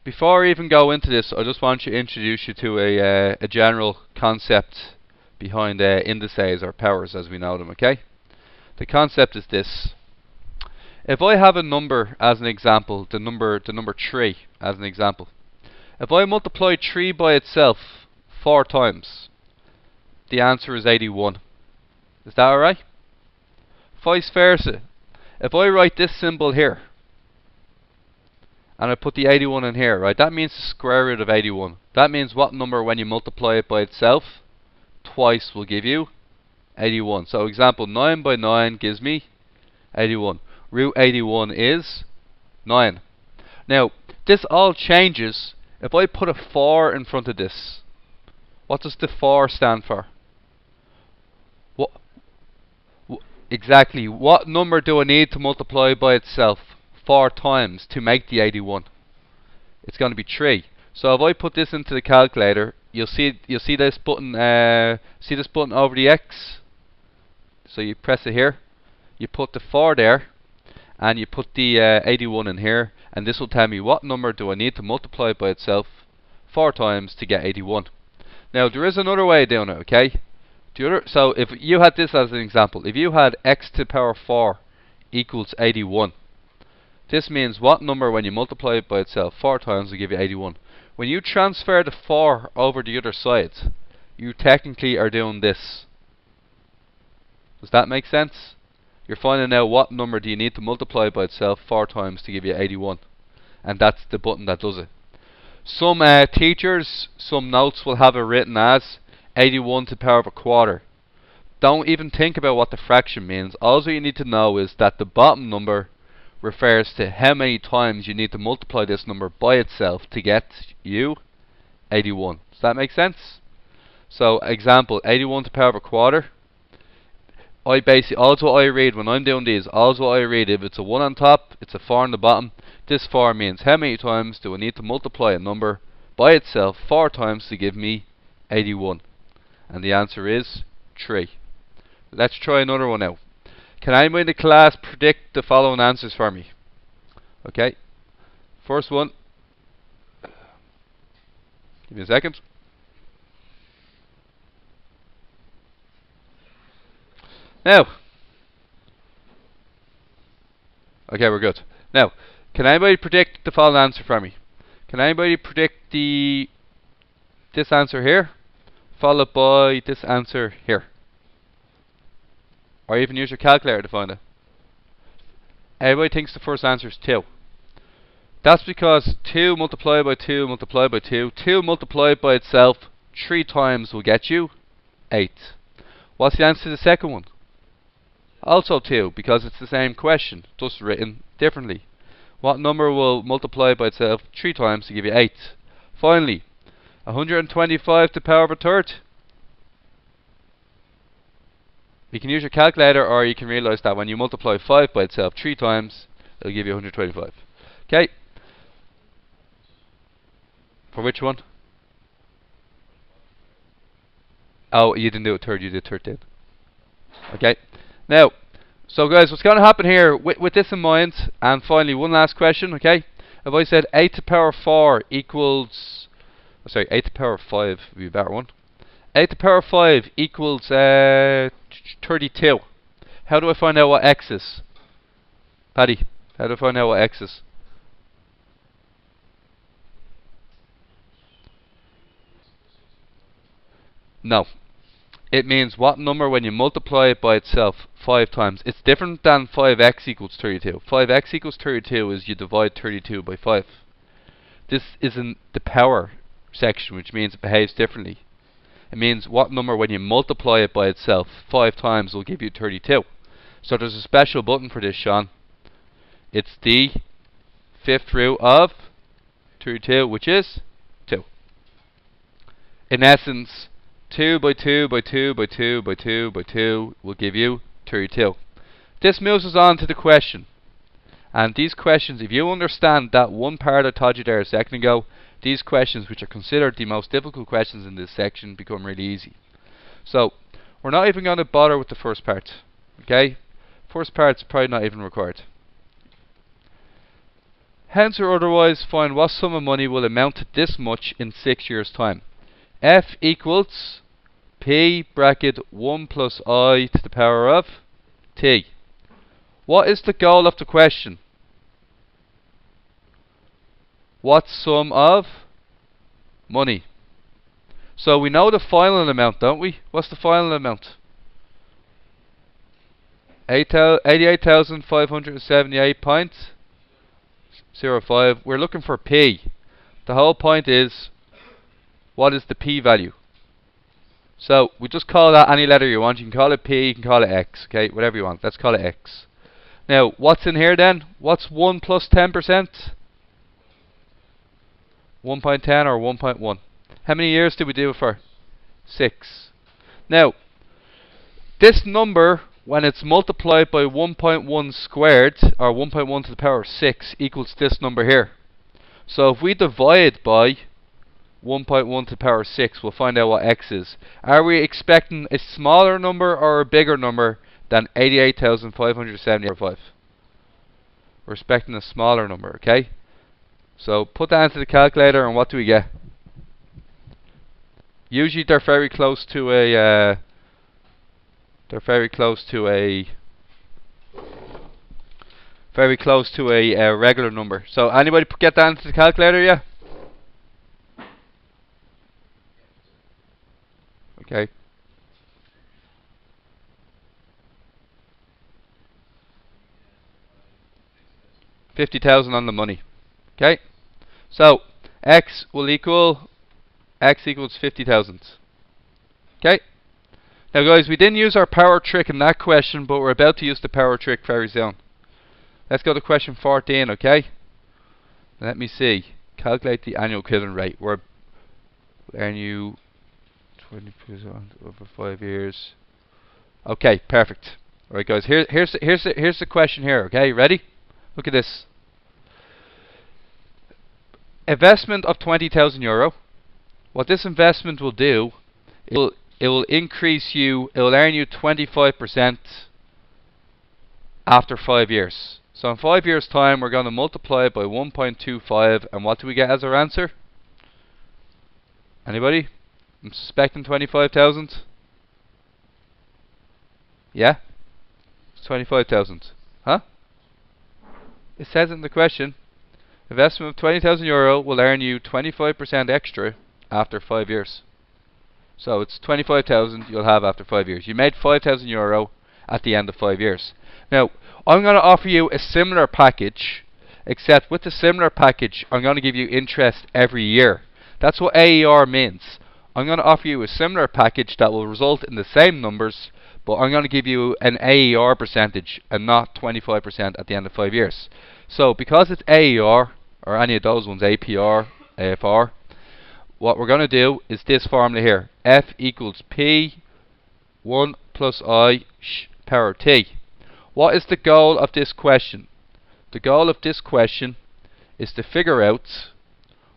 Before I even go into this, I just want to introduce you to a general concept behind indices or powers as we know them, okay? The concept is this. If I have a number as an example, the number 3 as an example. If I multiply 3 by itself 4 times, the answer is 81. Is that alright? Vice versa. If I write this symbol here, and I put the 81 in here, right, that means the square root of 81. That means what number when you multiply it by itself twice will give you 81. So example, 9 by 9 gives me 81. Root 81 is 9. Now, this all changes if I put a 4 in front of this. What does the 4 stand for? Exactly, what number do I need to multiply by itself 4 times to make the 81? It's going to be 3. So if I put this into the calculator, you'll see this button. See this button over the X. So you press it here. You put the 4 there, and you put the 81 in here, and this will tell me what number do I need to multiply by itself 4 times to get 81. Now there is another way of doing it, okay? So if you had this as an example, if you had x to the power 4 equals 81, this means what number when you multiply it by itself 4 times will give you 81. When you transfer the 4 over the other side, you technically are doing this. Does that make sense? You're finding out what number do you need to multiply by itself 4 times to give you 81. And that's the button that does it. Some teachers, some notes will have it written as 81 to the power of a quarter. Don't even think about what the fraction means. All you need to know is that the bottom number refers to how many times you need to multiply this number by itself to get you 81. Does that make sense? So example, 81 to the power of a quarter. I basically, all what I read when I'm doing these, all what I read, if it's a 1 on top, it's a 4 on the bottom. This 4 means how many times do I need to multiply a number by itself 4 times to give me 81. And the answer is 3. Let's try another one now. Can anybody in the class predict the following answers for me? Okay. First one. Give me a second. Now. Okay, we're good. Now, can anybody predict the following answer for me? Can anybody predict this answer here, followed by this answer here? Or even use your calculator to find it. Everybody thinks the first answer is 2. That's because 2 multiplied by 2 multiplied by 2, 2 multiplied by itself 3 times will get you 8. What's the answer to the second one? Also 2, because it's the same question, just written differently. What number will multiply by itself 3 times to give you 8? Finally, 125 to the power of a third. You can use your calculator, or you can realize that when you multiply 5 by itself 3 times, it'll give you 125. Okay. For which one? Oh, you didn't do a third, you did 13. Okay. Now, so guys, what's going to happen here, with this in mind, and finally one last question, okay? If I said 8 to the power 4 equals, 8 to the power 5 would be a better one. 8 to the power 5 equals 32. How do I find out what x is? Paddy, how do I find out what x is? No. It means what number when you multiply it by itself 5 times. It's different than 5x equals 32. 5x equals 32 is you divide 32 by 5. This isn't the power section, which means it behaves differently. It means what number when you multiply it by itself 5 times will give you 32. So there's a special button for this, Sean. It's the 5th root of 32, which is 2. In essence, 2 by 2 by 2 by 2 by 2 by 2 will give you 32. This moves us on to the question. And these questions, if you understand that one part I taught you there a second ago, these questions, which are considered the most difficult questions in this section, become really easy. So, we're not even going to bother with the first part. Okay? First part's probably not even required. Hence or otherwise, find what sum of money will amount to this much in 6 years' time. F equals P bracket 1 plus I to the power of T. What is the goal of the question? What sum of money? So we know the final amount, don't we? What's the final amount? 88,578.05. We're looking for P. The whole point is, what is the P value? So we just call that any letter you want. You can call it P, you can call it X, okay? Whatever you want. Let's call it X. Now, what's in here then? What's 1 plus 10%? 1.10 or 1.1. How many years did we do it for? 6. Now, this number, when it's multiplied by 1.1 squared, or 1.1 to the power of 6, equals this number here. So if we divide by 1.1 to the power of 6, we'll find out what x is. Are we expecting a smaller number or a bigger number than 88,575? We're expecting a smaller number, okay? So put that into the calculator, and what do we get? Usually they're very close to a regular number. So anybody get that into the calculator, yeah? Okay. $50,000 on the money. Okay. So x equals 50,000. Okay. Now guys, we didn't use our power trick in that question, but we're about to use the power trick very soon. Let's go to question 14, okay? Let me see. Calculate the annual equivalent rate. We're earn you 20% over 5 years. Okay, perfect. Alright guys, here's the question here, okay? Ready? Look at this. Investment of €20,000. What this investment will do, it will earn you 25% after 5 years. So in 5 years' time, we're going to multiply it by 1.25, and what do we get as our answer? Anybody? I'm suspecting 25,000. Yeah? It's 25,000. Huh? It says in the question, investment of €20,000 will earn you 25% extra after 5 years. So it's 25,000 you'll have after 5 years. You made €5,000 at the end of 5 years. Now, I'm going to offer you a similar package, except with the similar package, I'm going to give you interest every year. That's what AER means. I'm going to offer you a similar package that will result in the same numbers, but I'm going to give you an AER percentage and not 25% at the end of 5 years. So because it's AER, or any of those ones, APR, AFR, what we're going to do is this formula here. F equals P 1 plus I power T. What is the goal of this question? The goal of this question is to figure out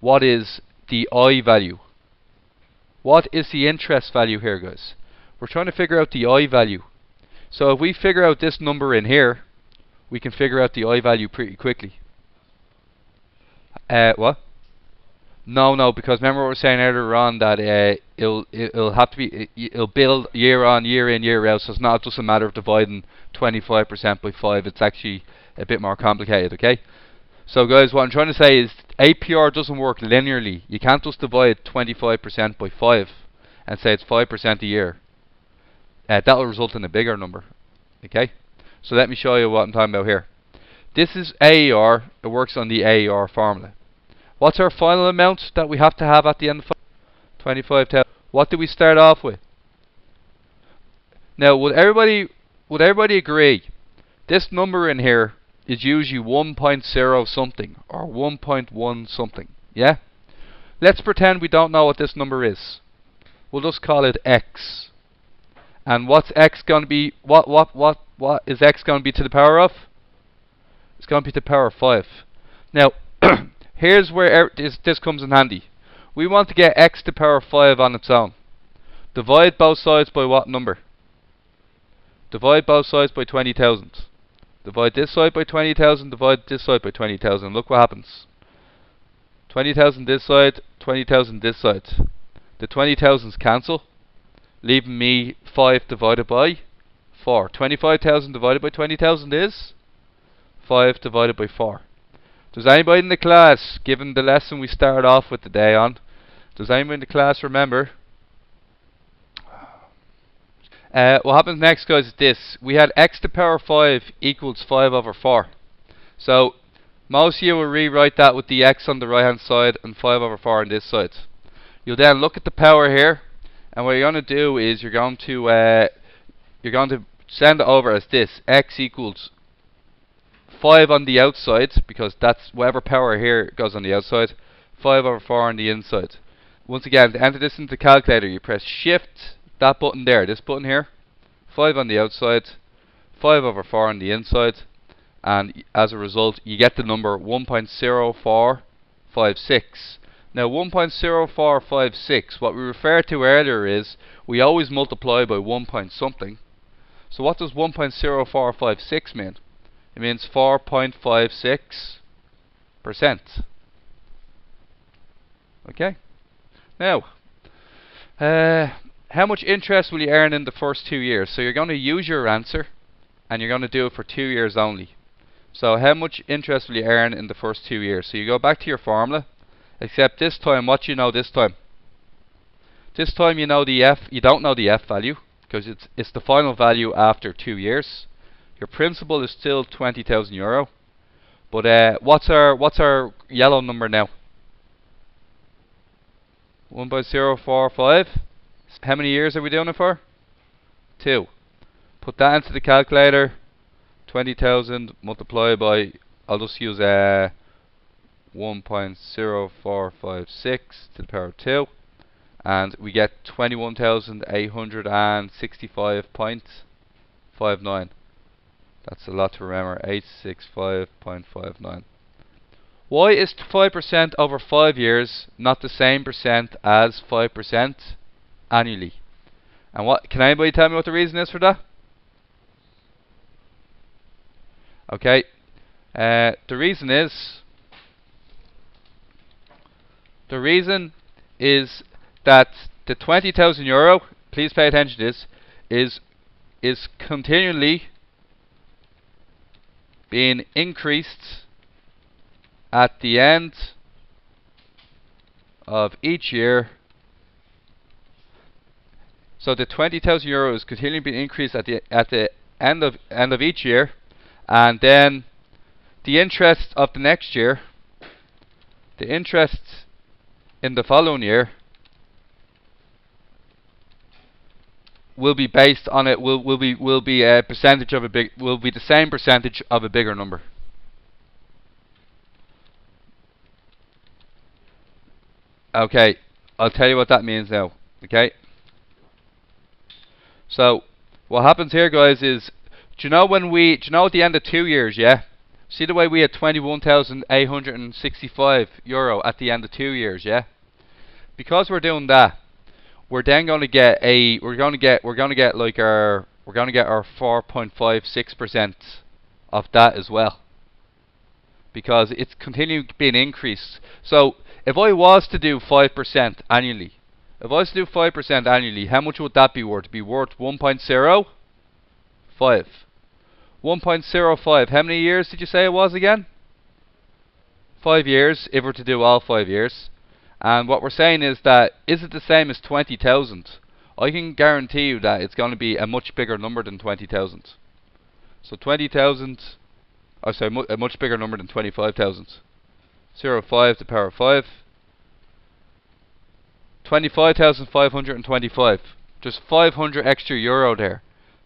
what is the I value. What is the interest value here, guys? We're trying to figure out the I value. So if we figure out this number in here, we can figure out the I value pretty quickly. What? No, because remember what we were saying earlier on, that it'll have to be, it'll build year on, year in, year out. So it's not just a matter of dividing 25% by 5. It's actually a bit more complicated, okay? So guys, what I'm trying to say is APR doesn't work linearly. You can't just divide 25% by 5 and say it's 5% a year. That will result in a bigger number, okay? So let me show you what I'm talking about here. This is AER. It works on the AER formula. What's our final amount that we have to have at the end of 25,000? What do we start off with? Now, would everybody agree? This number in here is usually 1.0 something or 1.1 something. Yeah? Let's pretend we don't know what this number is. We'll just call it X. And what's X going to be? What is X going to be to the power of? It's going to be to the power of 5. Now, here's where this comes in handy. We want to get x to the power of 5 on its own. Divide both sides by what number? Divide both sides by 20,000. Divide this side by 20,000, divide this side by 20,000. Look what happens. 20,000 this side, 20,000 this side. The 20,000s cancel, leaving me 5 divided by 4. 25,000 divided by 20,000 is 5 divided by 4. Does anybody in the class, given the lesson we started off with today on, does anybody in the class remember? What happens next, guys, is this. We had x to the power 5 equals 5 over 4. So, most of you will rewrite that with the x on the right hand side and 5 over 4 on this side. You'll then look at the power here, and what you're going to do is you're going to send it over as this. X equals 5 on the outside, because that's whatever power here goes on the outside. 5 over 4 on the inside. Once again, to enter this into the calculator, you press shift, that button there, this button here. 5 on the outside, 5 over 4 on the inside, and as a result you get the number 1.0456. Now 1.0456, what we referred to earlier is we always multiply by 1 point something. So what does 1.0456 mean? It means 4.56%. Okay. Now, how much interest will you earn in the first 2 years? So you're going to use your answer, and you're going to do it for 2 years only. So how much interest will you earn in the first 2 years? So you go back to your formula, except this time, what you know this time? This time you know the f. You don't know the f value, because it's the final value after 2 years. Your principal is still €20,000. But what's our yellow number now? 1.045. How many years are we doing it for? 2. Put that into the calculator. 20,000 multiplied by, I'll just use 1.0456 to the power of 2, and we get 21,865.59. That's a lot to remember. 865.59. Why is 5% over 5 years not the same percent as 5% annually? And what can anybody tell me what the reason is for that? Okay, the reason is that the €20,000, please pay attention to this, is continually being increased at the end of each year. So the €20,000 is continually being increased at the end of each year, and then the interest of the next year, the interest in the following year, will be based on it. Will be a percentage of will be the same percentage of a bigger number. Okay, I'll tell you what that means now. Okay. So what happens here, guys, is do you know at the end of 2 years, yeah? See the way we had €21,865 at the end of 2 years, yeah? Because we're doing that, we're then going to get we're going to get our 4.56% of that as well, because it's continuing being increased. So if I was to do 5% annually, how much would that be worth? It'd be worth 1.05. 1.05. How many years did you say it was again? 5 years, if we're to do all 5 years. And what we're saying is that, is it the same as 20,000? I can guarantee you that it's going to be a much bigger number than 20,000. So 20,000, a much bigger number than 25,000. 0.5 to the power of 5. 25,525. Just 500 extra euro there.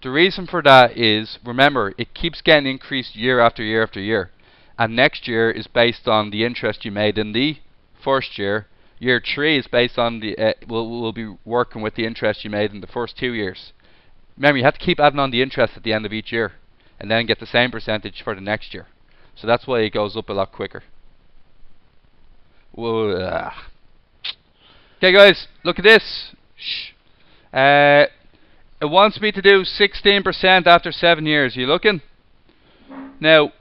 The reason for that is, remember, it keeps getting increased year after year after year. And next year is based on the interest you made in the first year. Year 3 is based on the, we'll be working with the interest you made in the first 2 years. Remember, you have to keep adding on the interest at the end of each year, and then get the same percentage for the next year. So that's why it goes up a lot quicker. Okay, guys, look at this. Shh. It wants me to do 16% after 7 years. You looking? Now,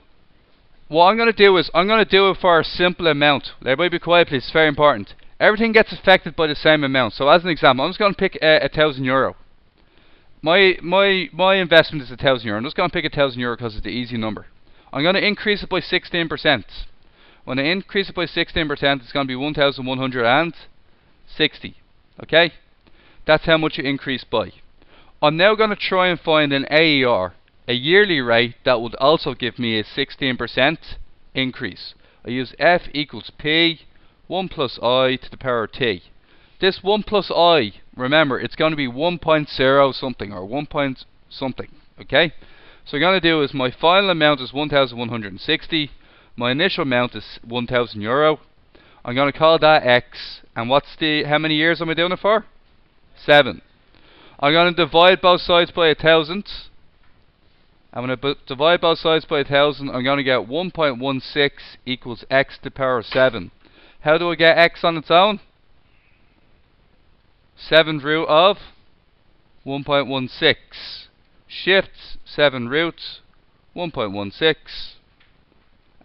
what I'm going to do is, I'm going to do it for a simple amount. Everybody be quiet please, it's very important. Everything gets affected by the same amount. So as an example, I'm just going to pick €1,000. My investment is €1,000. I'm just going to pick €1,000 because it's the easy number. I'm going to increase it by 16%. When I increase it by 16%, it's going to be 1,160. Okay? That's how much you increase by. I'm now going to try and find an AER, a yearly rate that would also give me a 16% increase. I use F equals P, 1 plus I to the power of T. This 1 plus I, remember, it's going to be 1.0 something or 1 point something. Okay? So what I'm going to do is my final amount is 1,160. My initial amount is €1,000. I'm going to call that X. And how many years am I doing it for? 7. I'm going to divide both sides by 1,000. I'm going to divide both sides by 1,000. I'm going to get 1.16 equals X to the power of 7. How do I get X on its own? 7th root of 1.16. Shift 7 roots 1.16.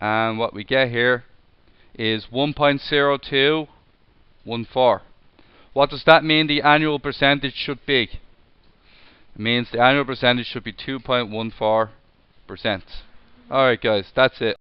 And what we get here is 1.0214. What does that mean the annual percentage should be? It means the annual percentage should be 2.14%. Alright guys, that's it.